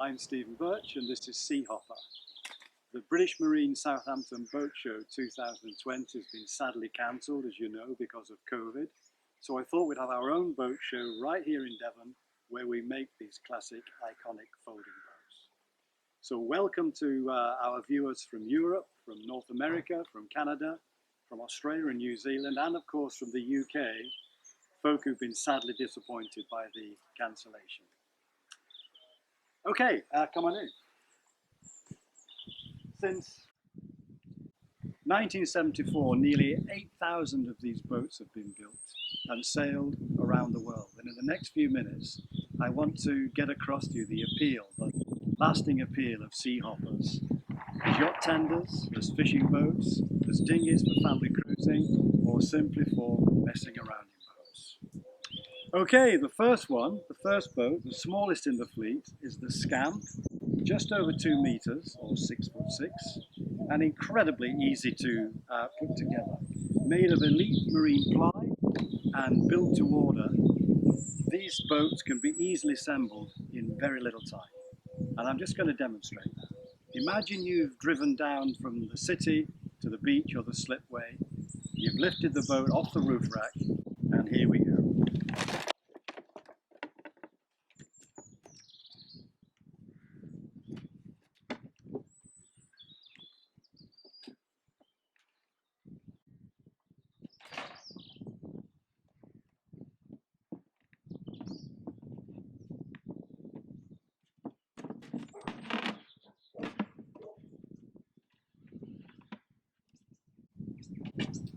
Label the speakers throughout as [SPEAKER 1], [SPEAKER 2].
[SPEAKER 1] I'm Stephen Birch and this is Seahopper. The British Marine Southampton Boat Show 2020 has been sadly cancelled, as you know, because of COVID. So I thought we'd have our own boat show right here in Devon where we make these classic, iconic folding boats. So welcome to our viewers from Europe, from North America, from Canada, from Australia and New Zealand, and of course from the UK, folk who've been sadly disappointed by the cancellation. Okay, come on in. Since 1974, nearly 8,000 of these boats have been built and sailed around the world. And in the next few minutes, I want to get across to you the appeal, the lasting appeal of Seahoppers. As yacht tenders, as fishing boats, as dinghies for family cruising, or simply for messing around in boats. Okay, the first boat, the smallest in the fleet, is the Scamp, just over 2 meters or 6'6", and incredibly easy to put together. Made of elite marine ply and built to order, these boats can be easily assembled in very little time. And I'm just going to demonstrate that. Imagine you've driven down from the city to the beach or the slipway. You've lifted the boat off the roof rack, and here we go.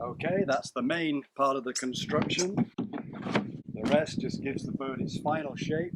[SPEAKER 1] Okay, that's the main part of the construction. The rest just gives the boat its final shape.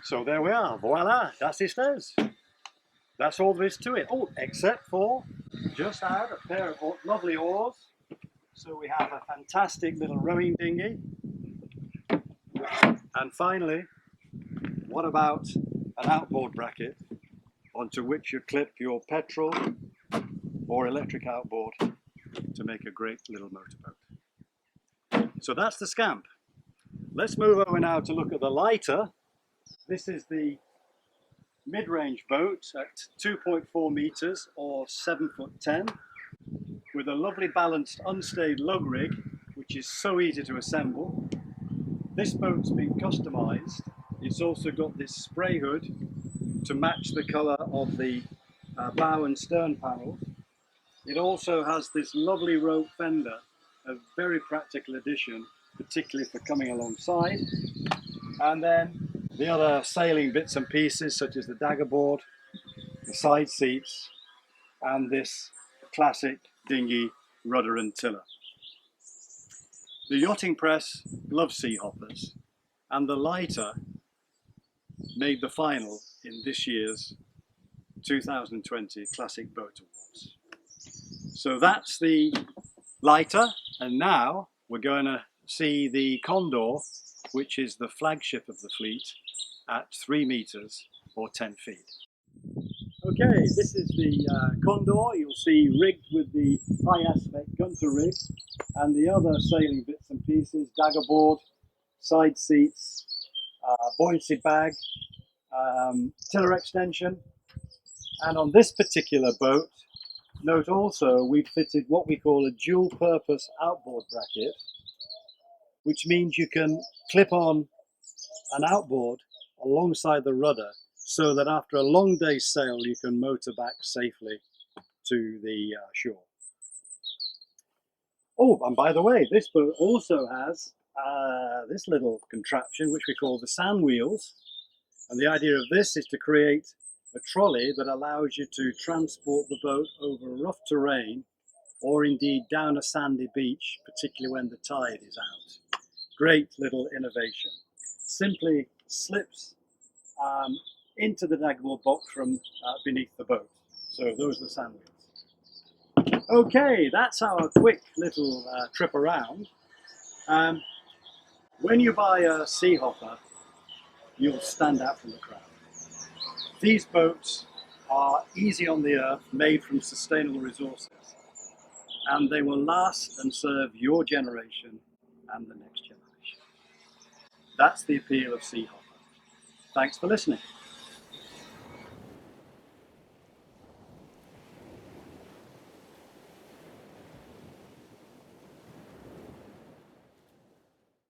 [SPEAKER 1] So there we are, voila, das ist es. That's all there is to it. Oh, except for just out a pair of lovely oars. So we have a fantastic little rowing dinghy. And finally, what about an outboard bracket onto which you clip your petrol or electric outboard to make a great little motorboat. So that's the Scamp. Let's move over now to look at the lighter. This is the mid-range boat at 2.4 meters or 7'10", with a lovely balanced unstayed lug rig, which is so easy to assemble. This boat's been customized. It's also got this spray hood to match the color of the bow and stern panels. It also has this lovely rope fender, a very practical addition, particularly for coming alongside. And then the other sailing bits and pieces, such as the dagger board, the side seats, and this classic dinghy rudder and tiller. The yachting press loves Seahoppers, and the lighter made the final in this year's 2020 Classic Boat Awards. So that's the lighter, and now we're going to see the Condor, which is the flagship of the fleet, at 3 meters or 10 feet. Okay, this is the Condor. You'll see rigged with the high aspect gunter rig and the other sailing bits and pieces, dagger board, side seats, buoyancy bag, tiller extension. And on this particular boat, note also we've fitted what we call a dual purpose outboard bracket, which means you can clip on an outboard alongside the rudder so that after a long day's sail you can motor back safely to the shore. Oh, and by the way, this boat also has this little contraption which we call the sand wheels, and the idea of this is to create a trolley that allows you to transport the boat over rough terrain or indeed down a sandy beach, particularly when the tide is out. Great little innovation. Simply slips into the daggerboard box from beneath the boat. So those are the sand wheels. Okay, that's our quick little trip around. When you buy a Seahopper, you'll stand out from the crowd. These boats are easy on the earth, made from sustainable resources, and they will last and serve your generation and the next generation. That's the appeal of Seahopper. Thanks for listening.